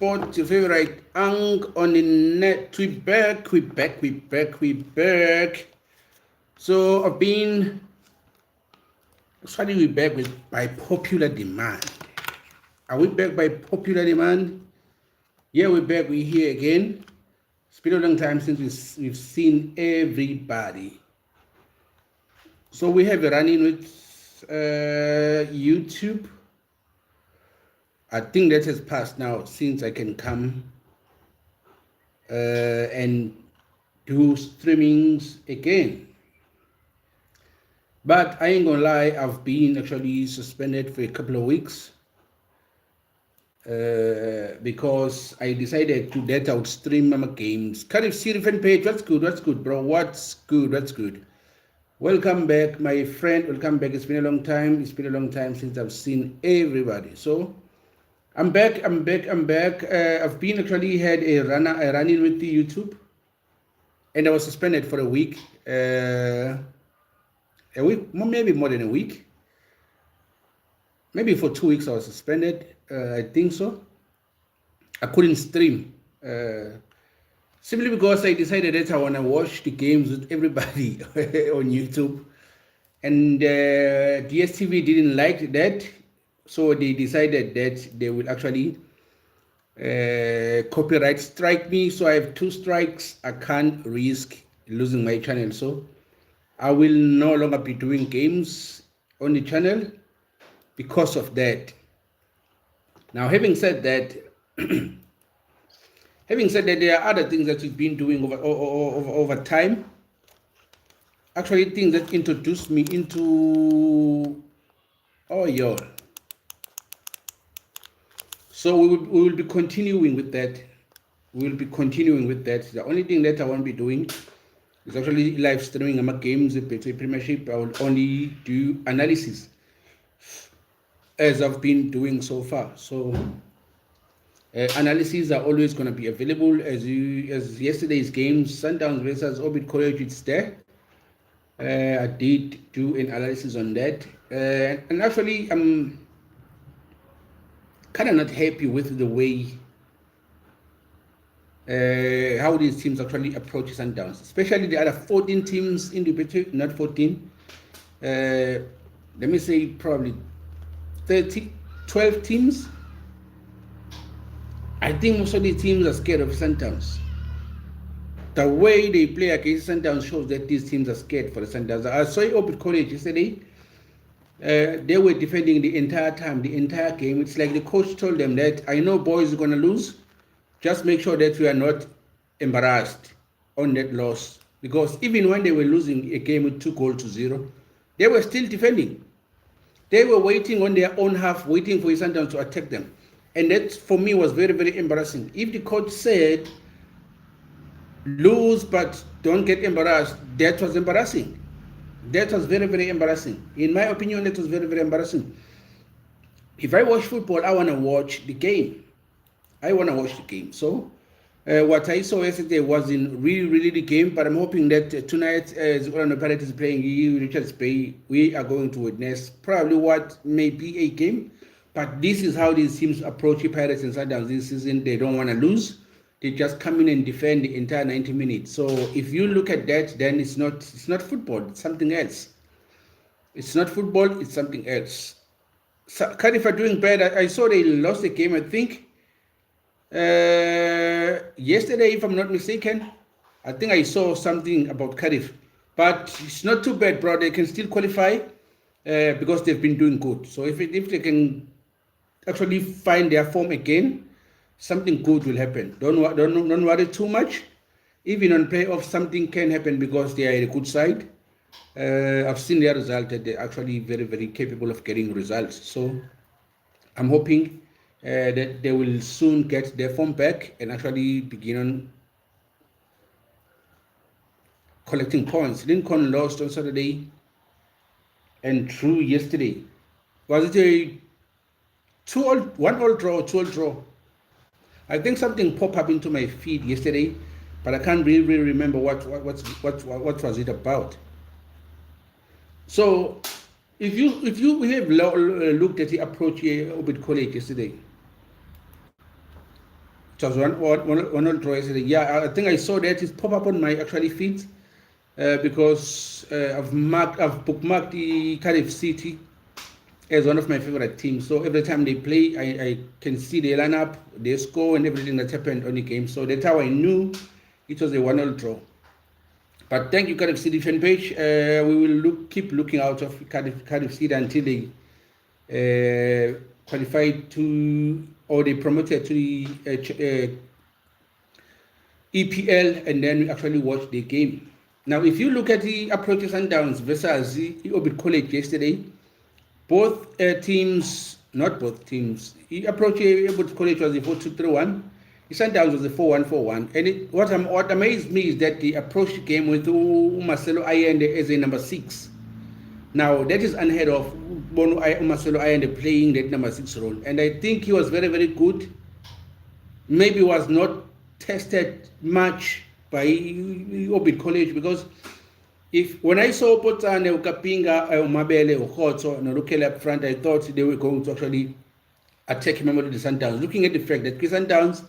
Sport, your favorite Ang on the net. We back. So I've been starting we back with by popular demand. Are we back by popular demand? Yeah, we're back. We're here again. It's been a long time since we've seen everybody. So we have a running with YouTube. I think that has passed now since I can come and do streamings again. But I ain't gonna lie, I've been actually suspended for a couple of weeks because I decided to let out stream my games. Carif Sirifan page, what's good, bro? What's good? Welcome back, my friend. Welcome back. It's been a long time. Since I've seen everybody. So I'm back. I've been actually had a run-in with the YouTube, and I was suspended for a week, maybe more than a week, maybe for 2 weeks. I was suspended. I think so. I couldn't stream simply because I decided that I want to watch the games with everybody on YouTube, and DSTV didn't like that. So they decided that they will actually copyright strike me. So I have 2 strikes. I can't risk losing my channel. So I will no longer be doing games on the channel because of that. Now, having said that, there are other things that we've been doing over time. Actually, things that introduced me into y'all. So we will be continuing with that. The only thing that I won't be doing is actually live streaming my games. Between Premiership, I will only do analysis as I've been doing so far. So analyses are always going to be available as yesterday's game, Sundowns versus Orbit College. It's there. I did do an analysis on that, and actually I'm kind of not happy with the way how these teams actually approach Sundowns, especially the other 14 teams in the between, not 14. Let me say probably 12 teams. I think most of the teams are scared of Sundowns. The way they play against Sundowns shows that these teams are scared for the Sundowns. I saw Orbit College yesterday. They were defending the entire game. It's like the coach told them that, I know boys are going to lose. Just make sure that we are not embarrassed on that loss. Because even when they were losing a game with 2-0, they were still defending. They were waiting on their own half, waiting for Sundowns to attack them. And that, for me, was very, very embarrassing. If the coach said, lose but don't get embarrassed, that was embarrassing. That was very, very embarrassing. In my opinion, that was very, very embarrassing. If I watch football, I want to watch the game. So what I saw yesterday wasn't really the game, but I'm hoping that tonight, as Orlando Pirates is playing Richards Bay, we are going to witness probably what may be a game. But this is how these teams approach the Pirates and Sundowns this season. They don't want to lose. They just come in and defend the entire 90 minutes. So if you look at that, then it's not football. It's something else. It's not football. It's something else. So, Cardiff are doing bad. I saw they lost the game, I think, yesterday, if I'm not mistaken. I think I saw something about Cardiff. But it's not too bad, bro. They can still qualify because they've been doing good. So if they can actually find their form again, something good will happen. Don't worry too much. Even on playoffs, something can happen because they are a good side. I've seen their result that they're actually very, very capable of getting results. So I'm hoping that they will soon get their form back and actually begin on collecting points. Lincoln lost on Saturday and drew yesterday. Was it a 1-1 draw, 2-2 draw? I think something popped up into my feed yesterday, but I can't really remember what was it about. So, if you have looked at the approach here Orbit College yesterday, It was one draw yesterday. Yeah, I think I saw that. It's pop up on my actually feed because I've bookmarked the Cardiff City as one of my favorite teams. So every time they play, I can see the lineup, their score, and everything that happened on the game. So that's how I knew it was a 1-0 draw. But thank you, Cardiff City fan page. We will keep looking out of Cardiff City until they qualified to, or they promoted to the EPL, and then we actually watch the game. Now, if you look at the approach to Sundowns versus the Orbit College yesterday, both teams, not both teams, the approach to Orbit College was the 4-2-3-1. The Sundowns was the 4-1-4-1. And what amazed me is that the approach game with Marcelo Allende as a number 6. Now, that is unheard of, Marcelo Allende playing that number 6 role. And I think he was very, very good. Maybe was not tested much by Orbit College, because when I saw Potane, Kapinga, Mabele, Okoto, and Rukele up front, I thought they were going to actually attack Memory the Sundowns. Looking at the fact that Sundowns,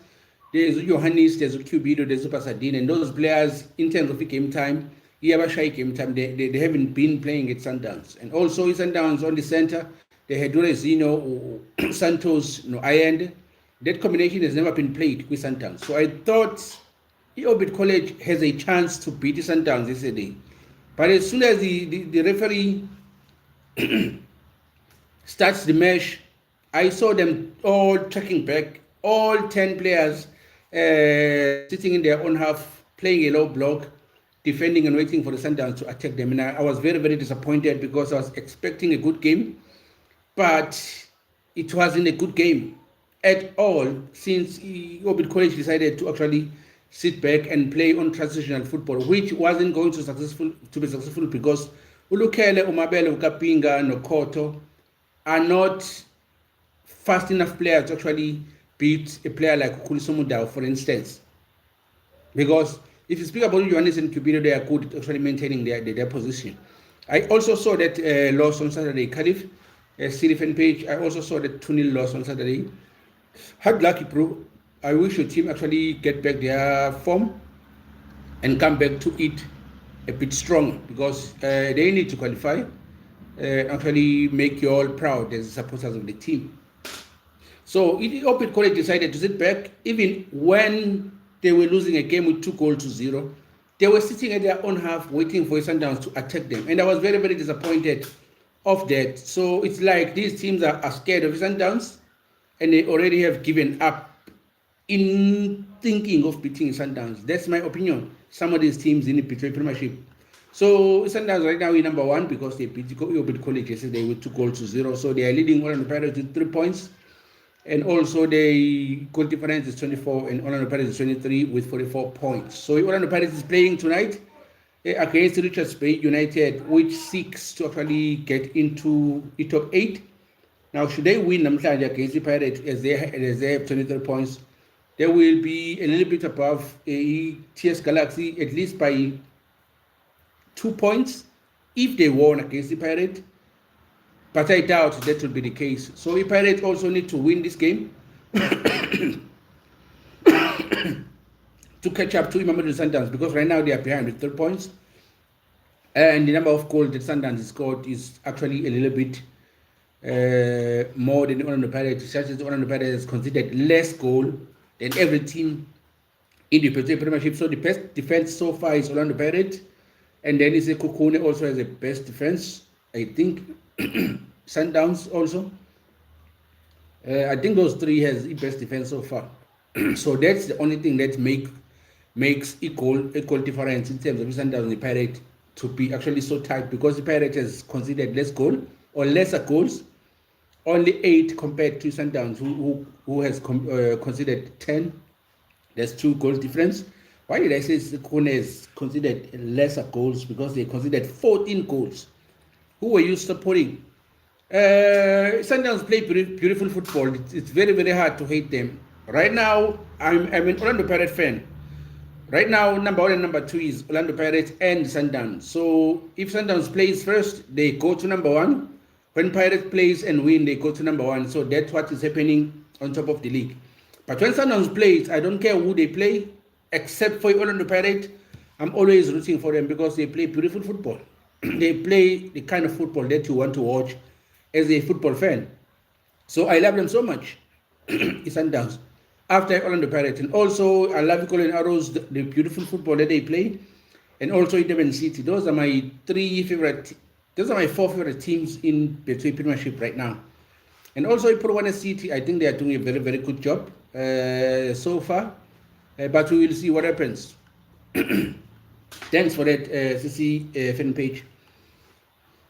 there's Johannes, there's Cubido, there's Pasadena, and those players, in terms of the game time, game time, they haven't been playing at Sundowns. And also, Sundowns on the center, they had Dorezino, Santos, Allende. That combination has never been played with Sundowns. So I thought Orbit College has a chance to beat the Sundowns yesterday. But as soon as the referee starts the match, I saw them all tracking back, all 10 players sitting in their own half, playing a low block, defending and waiting for the Sundowns to attack them. And I was very, very disappointed because I was expecting a good game, but it wasn't a good game at all, since Orbit College decided to actually sit back and play on transitional football, which wasn't going to be successful because Ulukele, Umabele, Ukapinga, Nokoto are not fast enough players to actually beat a player like Kulisomudao, for instance. Because if you speak about Johannes and Cubido, they are good at actually maintaining their position. I also saw that loss on Saturday, Cardiff City fan page. I also saw that 2-0 loss on Saturday. Hard lucky, bro. I wish your team actually get back their form and come back to it a bit strong, because they need to qualify, actually make you all proud as supporters of the team. So Orbit College decided to sit back, even when they were losing a game with 2-0. They were sitting at their own half waiting for Sundowns to attack them. And I was very, very disappointed of that. So it's like these teams are scared of Sundowns, and they already have given up in thinking of beating Sundowns. That's my opinion. Some of these teams in the Premiership. So Sundowns right now in number 1 because they beat Orbit College yesterday with 2-0. So they are leading Orlando Pirates with 3 points. And also the goal difference is 24 and Orlando Pirates is 23 with 44 points. So Orlando Pirates is playing tonight against Richards Bay United, which seeks to actually get into the top 8. Now, should they win against the Pirates as they have 23 points, they will be a little bit above TS Galaxy, at least by 2 points if they won against the Pirates. But I doubt that will be the case. So the Pirates also need to win this game to catch up to Mamelodi Sundowns, because right now they are behind with 3 points. And the number of goals that Sundowns has scored is actually a little bit more than Orlando Pirates. Such as Orlando Pirates has considered less goal than every team in the Premiership. So the best defense so far is Orlando Pirates, and then it's Kukune also has the best defense, I think. Sundowns also. I think those 3 has the best defense so far. So that's the only thing that makes equal difference in terms of Sundowns and the Pirates to be actually so tight, because the Pirates has considered less goal or lesser goals, only 8 compared to Sundowns, who has considered 10. There's 2 goals difference. Why did I say Kukune has considered lesser goals? Because they considered 14 goals. Who were you supporting? Sundowns play beautiful football. It's very, very hard to hate them. Right now, I'm an Orlando Pirates fan. Right now, number 1 and number 2 is Orlando Pirates and Sundowns. So if Sundowns plays first, they go to number 1. When Pirates plays and win, they go to number 1. So that's what is happening on top of the league. But when Sundowns plays, I don't care who they play, except for Orlando Pirates. I'm always rooting for them because they play beautiful football. They play the kind of football that you want to watch as a football fan. So I love them so much. It's Sundowns. After Orlando Pirates. And also, I love Colin Arrows, the beautiful football that they play. And also Durban City. Those are my those are my four favorite teams in Betway Premiership right now. And also Purwana City, I think they are doing a very, very good job so far. But we will see what happens. Thanks for that, CC fan page.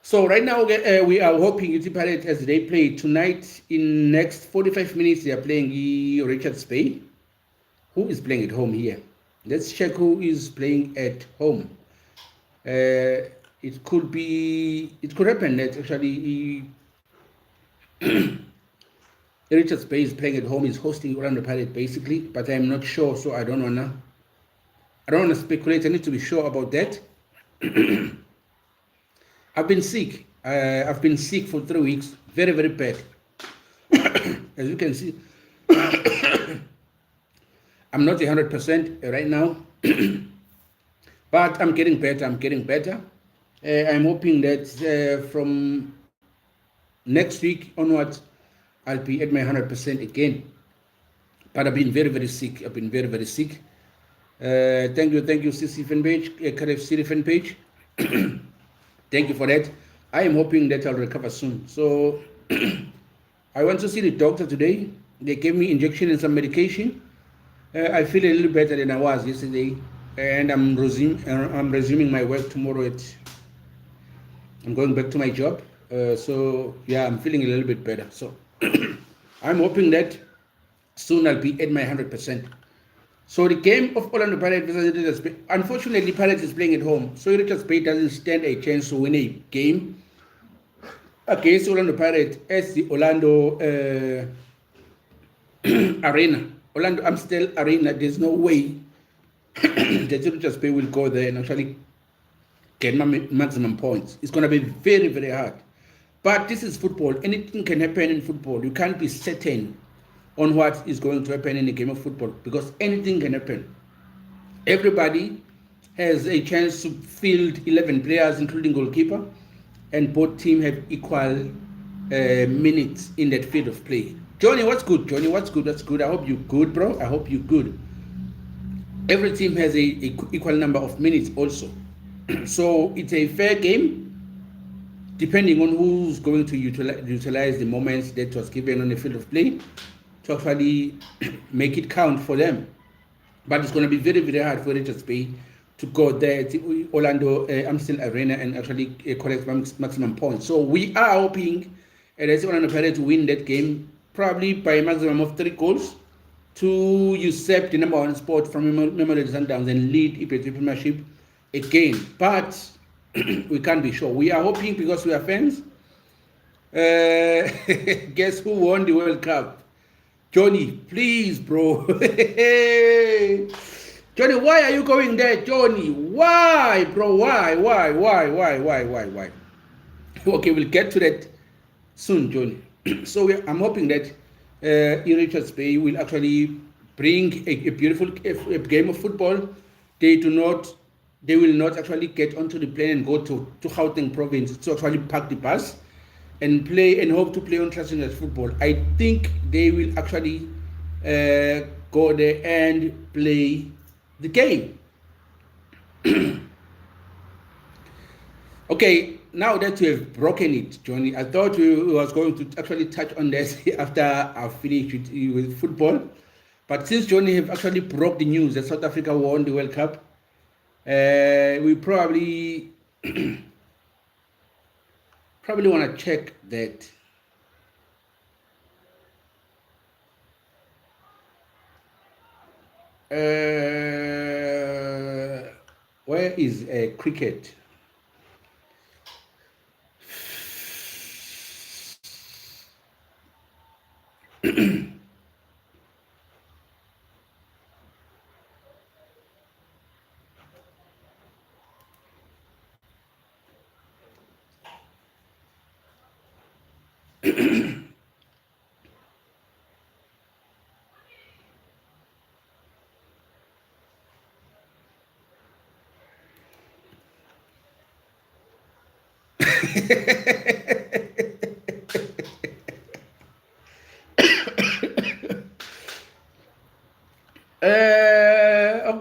So right now we are hoping UT Pirates as they play tonight. In next 45 minutes they are playing Richards Bay. Who is playing at home here? Let's check who is playing at home. It could happen that actually Richards Bay is playing at home, is hosting Orlando Pirates basically, but I'm not sure, so I don't wanna speculate. I need to be sure about that. I've been sick. I've been sick for 3 weeks, very, very bad. As you can see, I'm not 100% right now, but I'm getting better. I'm hoping that from next week onwards, I'll be at my 100% again. But I've been very, very sick. Thank you, CC fan page, KFC fan page. Thank you for that. I am hoping that I'll recover soon. So I went to see the doctor today. They gave me injection and some medication. I feel a little better than I was yesterday, and I'm resuming my work tomorrow. I'm going back to my job. So yeah, I'm feeling a little bit better. So I'm hoping that soon I'll be at my 100%. So the game of Orlando Pirates versus Richards Bay, unfortunately Pirates is playing at home, so Richards Bay doesn't stand a chance to win a game against Orlando Pirates as the Orlando Arena, Orlando Amstel Arena. There's no way that Richards Bay will go there and actually get maximum points. It's going to be very, very hard. But this is football. Anything can happen in football. You can't be certain on what is going to happen in a game of football because anything can happen. Everybody has a chance to field 11 players, including goalkeeper, and both teams have equal minutes in that field of play. Johnny, what's good? That's good. I hope you're good, bro. I hope you're good. Every team has a equal number of minutes also. So it's a fair game, depending on who's going to utilize the moments that was given on the field of play to actually make it count for them. But it's going to be very, very hard for Richards Bay to go there to Orlando Amstel Arena and actually collect maximum points. So we are hoping that Orlando Pirates win that game, probably by a maximum of 3 goals, to usurp the number 1 spot from Mamelodi Sundowns and lead Betway Premiership again. But we can't be sure. We are hoping because we are fans. Guess who won the World Cup? Johnny, please, bro. Johnny, why are you going there, Johnny? Why, bro? Why? Okay, we'll get to that soon, Johnny. So I'm hoping that Richards Bay will actually bring a beautiful game of football. They will not actually get onto the plane and go to Gauteng province to actually park the bus and play and hope to play on transnational football. I think they will actually go there and play the game. Okay, now that we have broken it, Johnny, I thought we was going to actually touch on this after I finished with football. But since Johnny have actually broke the news that South Africa won the World Cup, we probably want to check that. Where is cricket?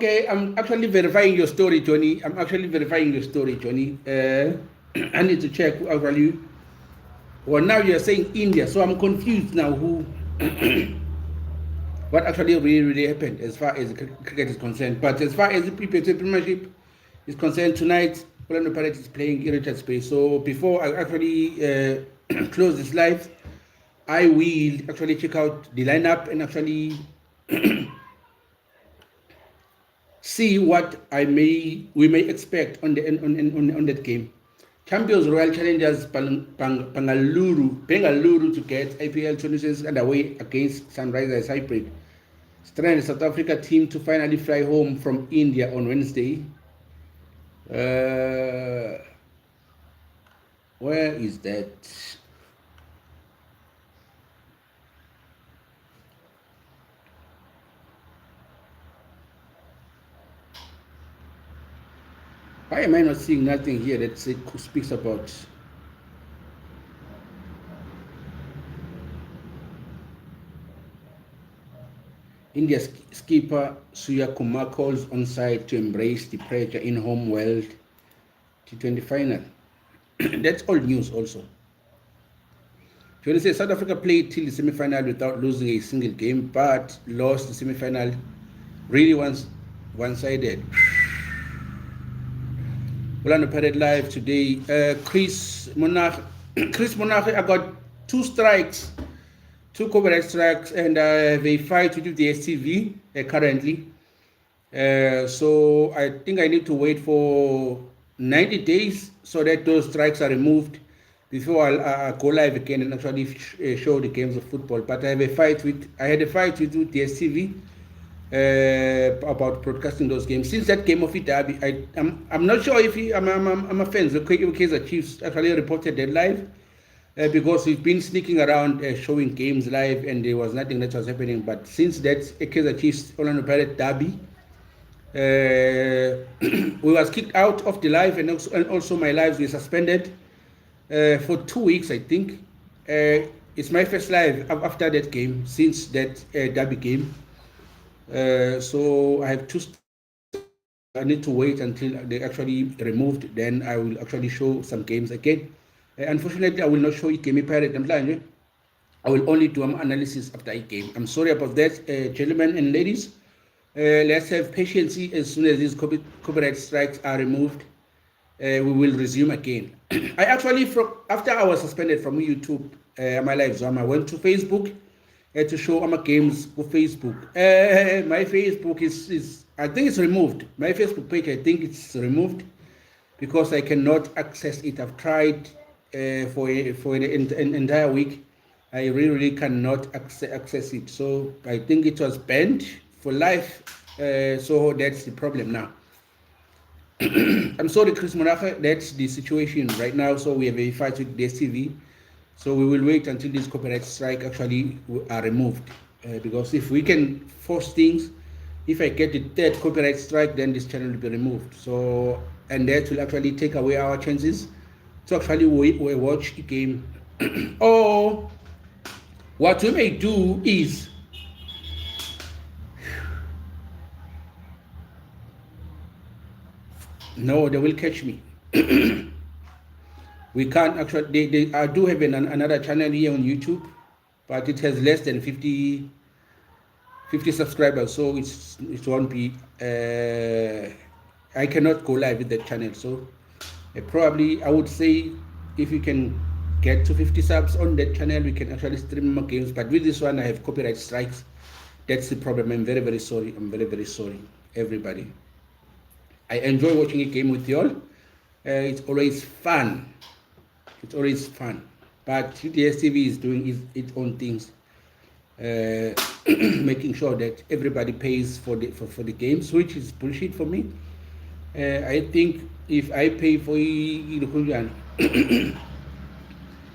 Okay, I'm actually verifying your story, Johnny. I'm actually verifying your story, Johnny. I need to check actually. Well, now you're saying India, so I'm confused now. Who, what actually really happened as far as cricket is concerned? But as far as the PPT Premiership is concerned, tonight Orlando Pirates is playing Irritated Space. So before I actually close this live, I will actually check out the lineup and actually see what we may expect on that game. Champions Royal Challengers Bengaluru to get IPL 26 underway against Sunrisers Hybrid. Strand South Africa team to finally fly home from India on Wednesday. Where is that? Why am I not seeing nothing here that speaks about India's skipper Surya Kumar calls on side to embrace the pressure in home World T20 final? That's old news also. You want to say South Africa played till the semi-final without losing a single game, but lost the semi-final really one-sided. Orlando Pirates live today. Chris Monach, I got 2 strikes, 2 copyright strikes, and they fight with the STV currently. So I think I need to wait for 90 days so that those strikes are removed before I'll go live again and actually show the games of football. But I had a fight with the STV about broadcasting those games. Since that game of Derby, I'm not sure if I'm a fan of Kaizer Chiefs actually reported that live because we've been sneaking around showing games live and there was nothing that was happening. But since that Kaizer Chiefs Orlando Pirates Derby, we was kicked out of the live and also my lives were suspended for 2 weeks, I think. It's my first live after that game, since that Derby game. So I have 2. I need to wait until they actually removed. Then I will actually show some games again. Unfortunately, I will not show you game Pirate. I will only do an analysis after a game. I'm sorry about that, gentlemen and ladies. Let's have patience. As soon as these copyright strikes are removed, we will resume again. I actually, after I was suspended from YouTube, my live Zoom, I went to Facebook to show my games for Facebook. My Facebook is I think it's removed. My Facebook page, I think it's removed because I cannot access it. I've tried for an entire week. I really cannot access it. So I think it was banned for life. So that's the problem now. I'm sorry, Chris Monache, that's the situation right now. So we have a fight with the STV. So we will wait until this copyright strike actually are removed. Because if we can force things, if I get the 3rd copyright strike, then this channel will be removed. So, and that will actually take away our chances to actually watch the game. Or what we may do is, no, they will catch me. We can't actually, I do have another channel here on YouTube, but it has less than 50 subscribers, so it won't be, I cannot go live with that channel. So probably I would say if you can get to 50 subs on that channel, we can actually stream more games. But with this one, I have copyright strikes. That's the problem. I'm very sorry. I'm very sorry, everybody. I enjoy watching a game with you all. It's always fun. It's always fun. But UTSTV is doing its own things, making sure that everybody pays for the games, which is bullshit for me. I think if I pay for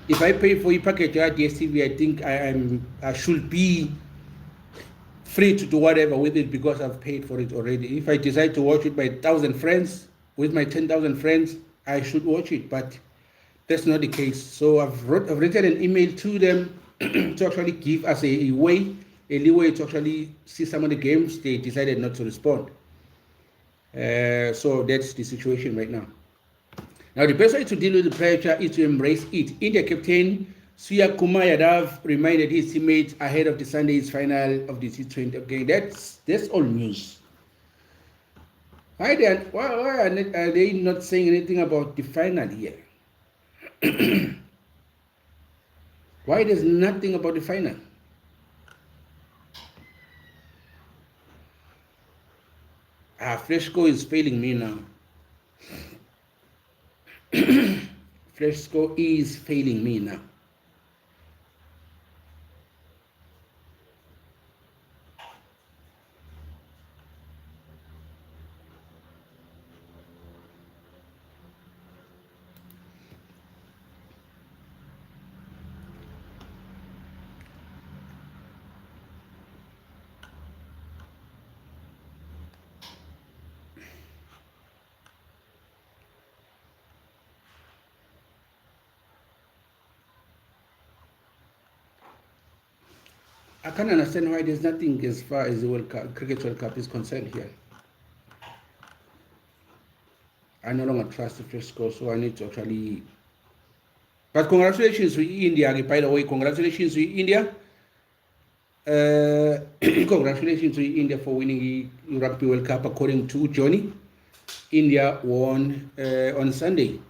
if I pay for a package at DSTV, I think I should be free to do whatever with it because I've paid for it already. If I decide to watch it with my 1,000 friends, with my 10,000 friends, I should watch it. But That's not the case. So I've written an email to them to actually give us a leeway to actually see some of the games. They decided not to respond. So that's the situation right now. Now the best way to deal with the pressure is to embrace it. India captain Surya Kumar Yadav reminded his teammates ahead of the Sunday's final of the T20. Okay, that's all news. Why are they not saying anything about the final here? Why there's nothing about the final? Fresco is failing me now. Fresco is failing me now. I can't understand why there's nothing as far as the Cricket World Cup is concerned here. I no longer trust the Fresco, so I need to actually. But congratulations to India, by the way. Congratulations to India. Congratulations to India for winning the Rugby World Cup. According to Johnny, India won on Sunday.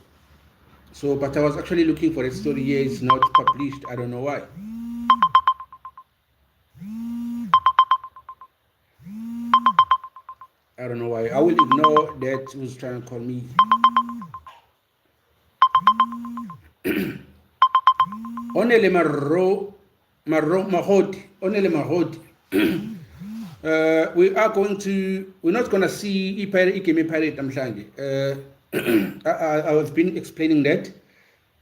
So, but I was actually looking for a story here. It's not published. I don't know why. I don't know why. I will ignore that who's trying to call me. Onele Mahodi. We're not going to see Ikeme Pirate Namhlanje. I've been explaining that.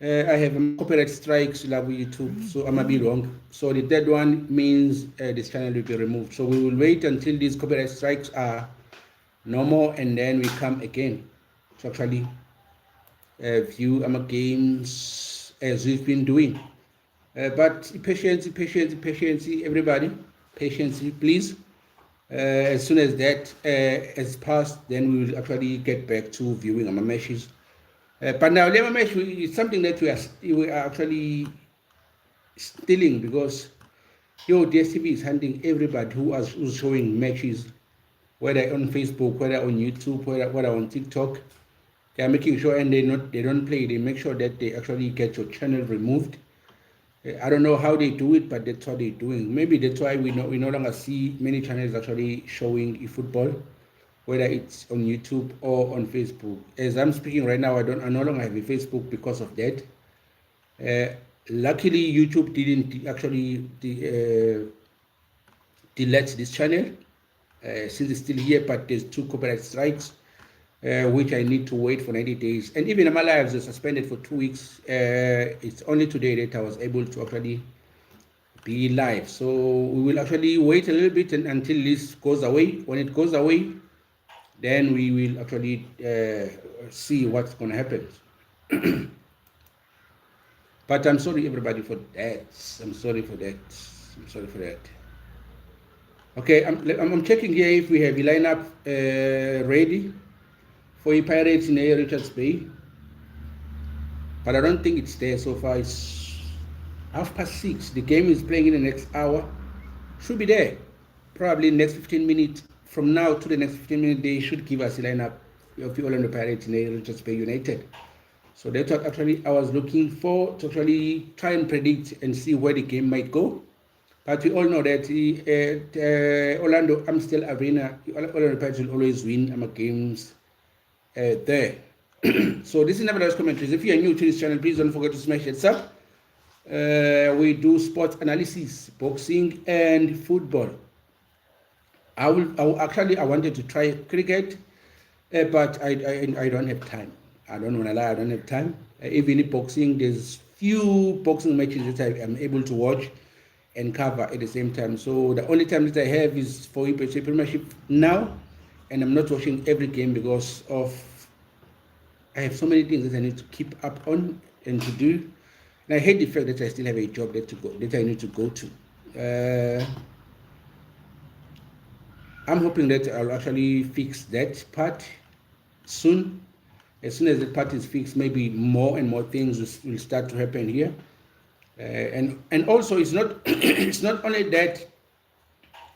I have copyright strikes like YouTube, so I might be wrong. So the third one means this channel will be removed. So we will wait until these copyright strikes are normal, and then we come again to actually view our games as we've been doing. But patience, everybody, patience, please. As soon as that has passed, then we will actually get back to viewing our matches. But now, Lema match is something that we are actually stealing, because your DSTV is handing everybody who's showing matches, whether on Facebook, whether on YouTube, whether on TikTok. They are making sure, and they don't play. They make sure that they actually get your channel removed. I don't know how they do it, but that's what they're doing. Maybe that's why we no longer see many channels actually showing football, whether it's on YouTube or on Facebook. As I'm speaking right now, I no longer have a Facebook because of that. Luckily, YouTube didn't actually delete this channel since it's still here, but there's 2 copyright strikes, which I need to wait for 90 days. And even my lives are suspended for 2 weeks. It's only today that I was able to actually be live. So we will actually wait a little bit until this goes away. When it goes away, then we will actually see what's going to happen. But I'm sorry, everybody, for that. I'm sorry for that. Okay, I'm checking here if we have the lineup ready for the Pirates in Richards Bay. But I don't think it's there so far. It's 6:30. The game is playing in the next hour. Should be there. Probably next 15 minutes. From now to the next 15 minutes, they should give us a lineup of the Orlando Pirates in Richards Bay United. So that's what actually I was looking for, to actually try and predict and see where the game might go. But we all know that Orlando Amstel Arena, Orlando Pirates will always win our games there. So this is Nevertheless Commentaries. If you are new to this channel, please don't forget to smash that sub. We do sports analysis, boxing, and football. I wanted to try cricket, but I don't have time. I don't want to lie, I don't have time. Even in boxing, there's few boxing matches that I am able to watch and cover at the same time. So the only time that I have is for Premiership now, and I'm not watching every game because of I have so many things that I need to keep up on and to do. And I hate the fact that I still have a job that I need to go to. I'm hoping that I'll actually fix that part soon. As soon as the part is fixed, maybe more and more things will start to happen here. And also, it's not it's not only that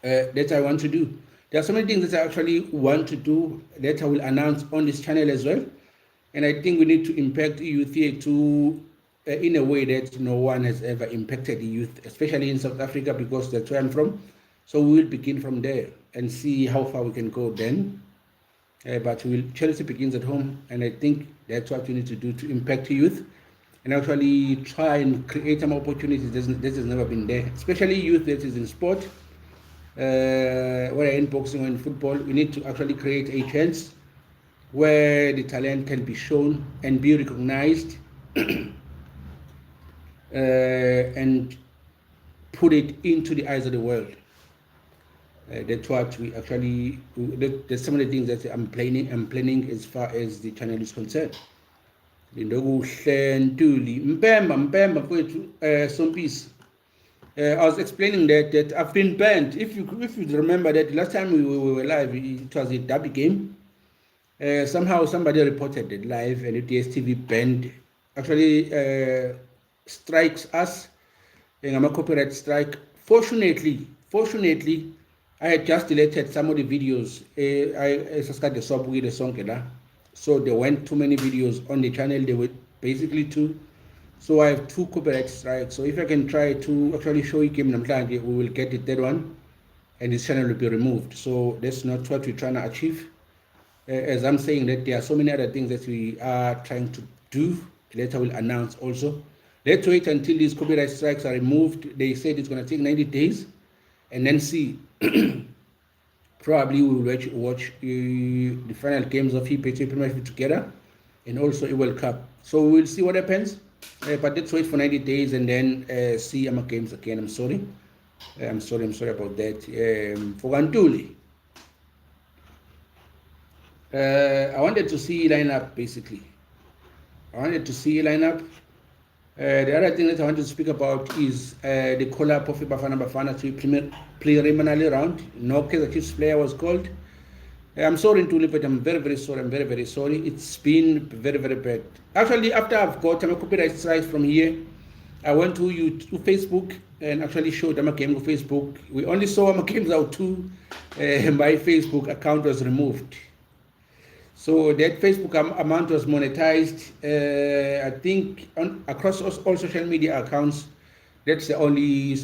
that I want to do. There are so many things that I actually want to do that I will announce on this channel as well. And I think we need to impact youth here to in a way that no one has ever impacted the youth, especially in South Africa, because that's where I'm from. So we will begin from there and see how far we can go then. But charity begins at home, and I think that's what we need to do to impact youth and actually try and create some opportunities that has never been there, especially youth that is in sport, whether in boxing or in football. We need to actually create a chance where the talent can be shown and be recognized and put it into the eyes of the world. That's what we actually, there's some of the things that I'm planning as far as the channel is concerned. I was explaining that I've been banned. If you remember that last time we were live, it was a derby game. Somehow somebody reported it live, and the DSTV banned, actually strikes us, and I'm a copyright strike. Fortunately, I had just deleted some of the videos. So there weren't too many videos on the channel. There were basically 2. So I have 2 copyright strikes. So if I can try to actually show you game, we will get the 3rd one, and this channel will be removed. So that's not what we're trying to achieve. As I'm saying, that there are so many other things that we are trying to do. Later we'll announce also. Let's wait until these copyright strikes are removed. They said it's going to take 90 days, and then see. Probably we will watch the final games of EPT Premier League together, and also a World Cup. So we'll see what happens. But let's wait for 90 days and then see our games again. I'm sorry about that. For Gantuli, I wanted to see lineup basically. The other thing that I want to speak about is the call-up of Bafana Bafana to preliminary round. No Kaizer Chiefs player was called. I'm sorry, Ntuli, but I'm very, very sorry. I'm very, very sorry. It's been very, very bad. Actually, after I've got my copyright strikes from here, I went to Facebook and actually showed them a game on Facebook. We only saw my games out too. My Facebook account was removed. So that Facebook amount was monetized. I think across all social media accounts, that's the only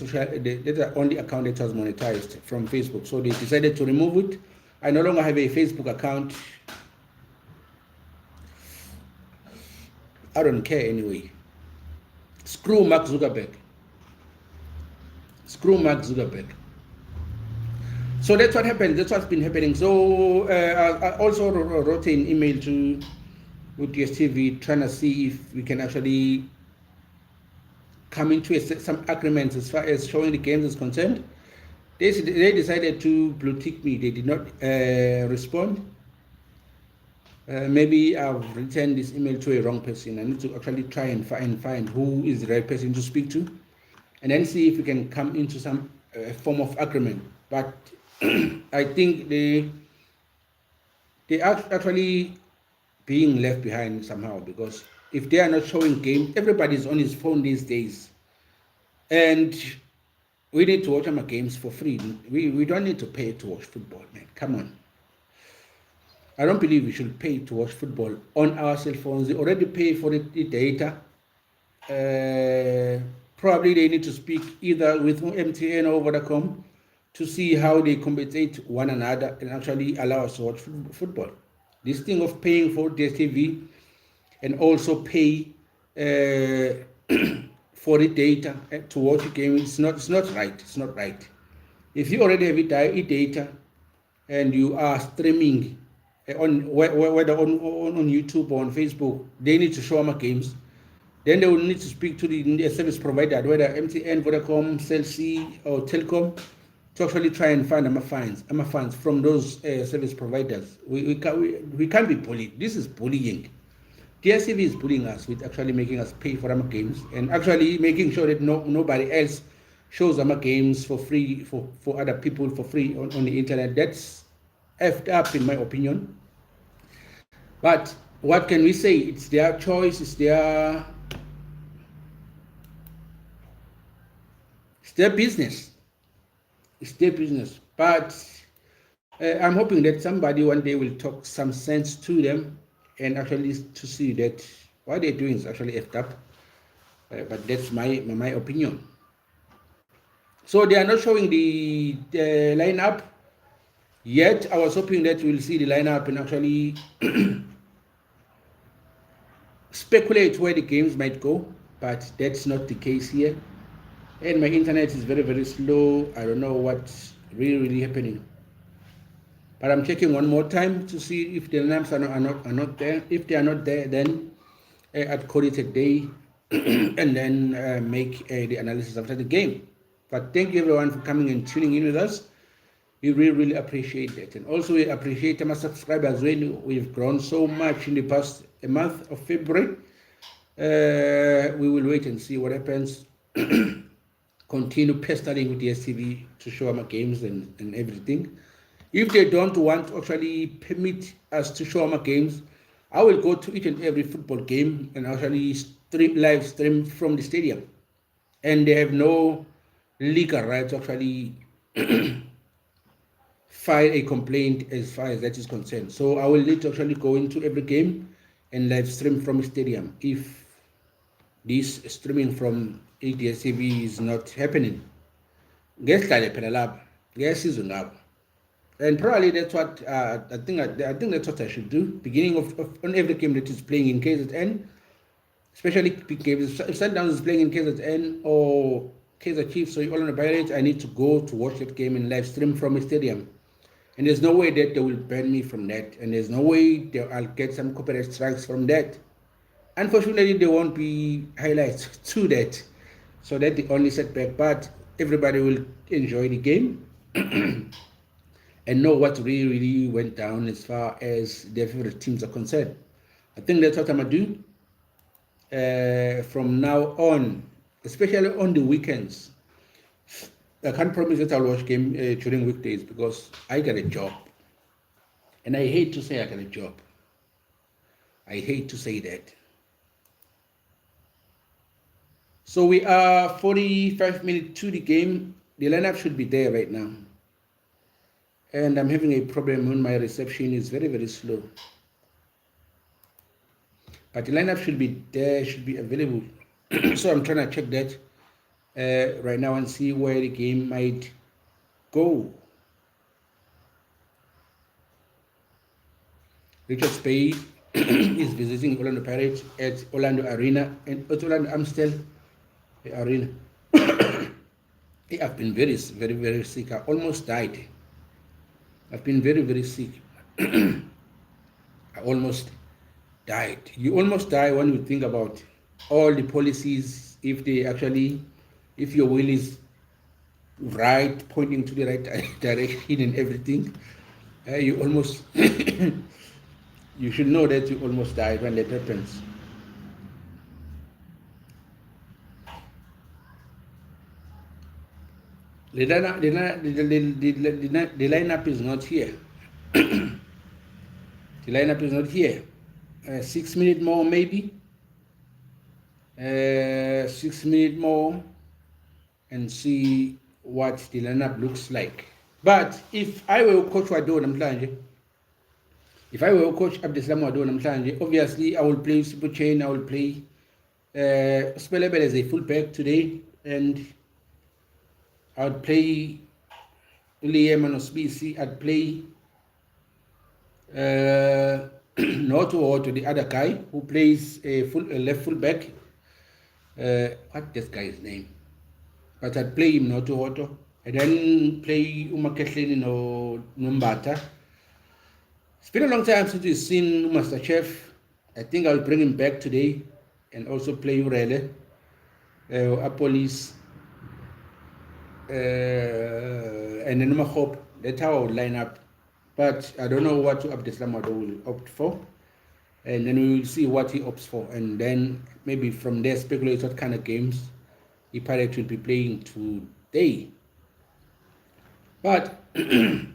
account that was monetized from Facebook. So they decided to remove it. I no longer have a Facebook account. I don't care anyway. Screw Mark Zuckerberg. So that's what happened. That's what's been happening. So I also wrote an email to DSTV trying to see if we can actually come into some agreements as far as showing the games is concerned. They decided to blue tick me. They did not respond. Maybe I've written this email to a wrong person. I need to actually try and find who is the right person to speak to, and then see if we can come into some form of agreement. But I think they are actually being left behind somehow, because if they are not showing games, everybody's on his phone these days, and we need to watch our games for free. We don't need to pay to watch football, man. Come on. I don't believe we should pay to watch football on our cell phones. They already pay for the data. Probably they need to speak either with MTN or Vodacom to see how they compensate one another and actually allow us to watch football. This thing of paying for DSTV and also pay for the data to watch a game, it's not right. It's not right. If you already have data and you are streaming whether on YouTube or on Facebook, they need to show them games. Then they will need to speak to the service provider, whether MTN, Vodacom, Cell C, or Telcom, to actually try and find funds from those service providers. We can't be bullied. This is bullying. DSTV is bullying us with actually making us pay for our games and actually making sure that nobody else shows our games for free for other people for free on the internet. That's effed up in my opinion. But what can we say? It's their choice, it's their business. It's their business. But I'm hoping that somebody one day will talk some sense to them and actually to see that what they're doing is actually effed up. But that's my opinion. So they are not showing the lineup yet. I was hoping that we'll see the lineup and actually speculate where the games might go, but that's not the case here. And my internet is very, very slow. I don't know what's really happening. But I'm checking one more time to see if the lineups are not there. If they are not there, then I'd call it a day and then make the analysis after the game. But thank you everyone for coming and tuning in with us. We really appreciate that. And also we appreciate my subscribers. We've grown so much in the past month of February. We will wait and see what happens. Continue pestering with the STV to show my games and everything. If they don't want to actually permit us to show my games, I will go to each and every football game and actually live stream from the stadium. And they have no legal right to actually file a complaint as far as that is concerned. So I will need to actually go into every game and live stream from the stadium if this streaming from ADSTV is not happening. And probably that's what I think that's what I should do. Beginning of on every game that is playing in KZN, especially games. If Sundowns is playing in KZN or Kaizer Chiefs or Orlando Pirates, I need to go to watch that game and live stream from a stadium. And there's no way that they will ban me from that, and there's no way I'll get some copyright strikes from that. Unfortunately, there won't be highlights to that, so that's the only setback. But everybody will enjoy the game and know what really went down as far as their favorite teams are concerned. I think that's what I'm gonna do from now on, especially on the weekends. I can't promise that I'll watch game during weekdays because I got a job, and I hate to say I got a job. I hate to say that. So we are 45 minutes to the game. The lineup should be there right now. And I'm having a problem when my reception is very slow. But the lineup should be there, should be available. So I'm trying to check that right now and see where the game might go. Richard Spade is visiting Orlando Pirates at Orlando Arena and at Orlando Amstel Arena. I've been very sick. I almost died. I've been very sick. I almost died. You almost die when you think about all the policies, if your will is right, pointing to the right direction and everything, you almost, you should know that you almost died when that happens. The lineup is not here. The lineup is not here. 6 minutes more, maybe. 6 minutes more, and see what the lineup looks like. But if I were coach Wado namhlanje, if I were coach Abdeslam Wado namhlanje, obviously I will play Super Chain. I will play Spelebel as a fullback today, and I would play Liam and Osbisi. I'd play Noto to the other guy who plays a left fullback. What this guy's name? But I'd play him Noto, and then play Umakehleni no Numbata. It's been a long time since we've seen Master Chef. I think I'll bring him back today, and also play Urele, Apolis. And then I hope that's how I would line up. But I don't know what Abdeslam Wado will opt for. and then we will see what he opts for, and then maybe from there speculate what kind of games the Pirates will be playing today. But the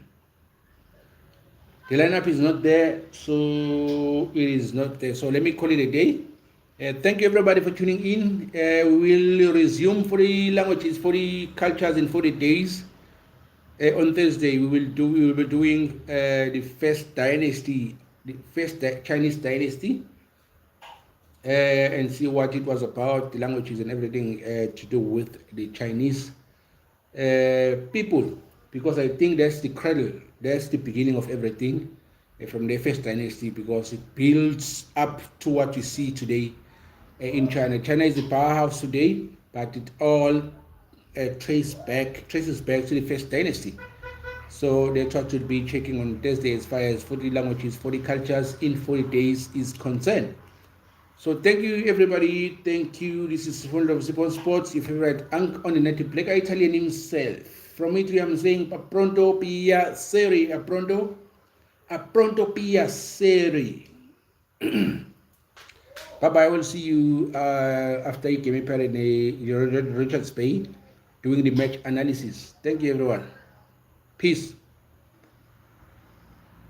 lineup is not there, so it is not there. So let me call it a day. Thank you everybody for tuning in. We will resume for the languages, for the cultures in 40 days. On Thursday, we will be doing the first dynasty, the first Chinese dynasty, and see what it was about, the languages and everything to do with the Chinese people, because I think that's the cradle, that's the beginning of everything from the first dynasty, because it builds up to what you see today in China. China is the powerhouse today, but it all traces back to the first dynasty. So they thought to be checking on Thursday as far as 40 languages, 40 cultures in 40 days is concerned. So thank you everybody. Thank you. This is Founder of Zipon Sports, your favorite Unk on the native black Italian himself. From Italy I'm saying appronto pia seri, appronto pia seri. Bye bye. I will see you after you came in Richards Bay doing the match analysis. Thank you everyone. Peace.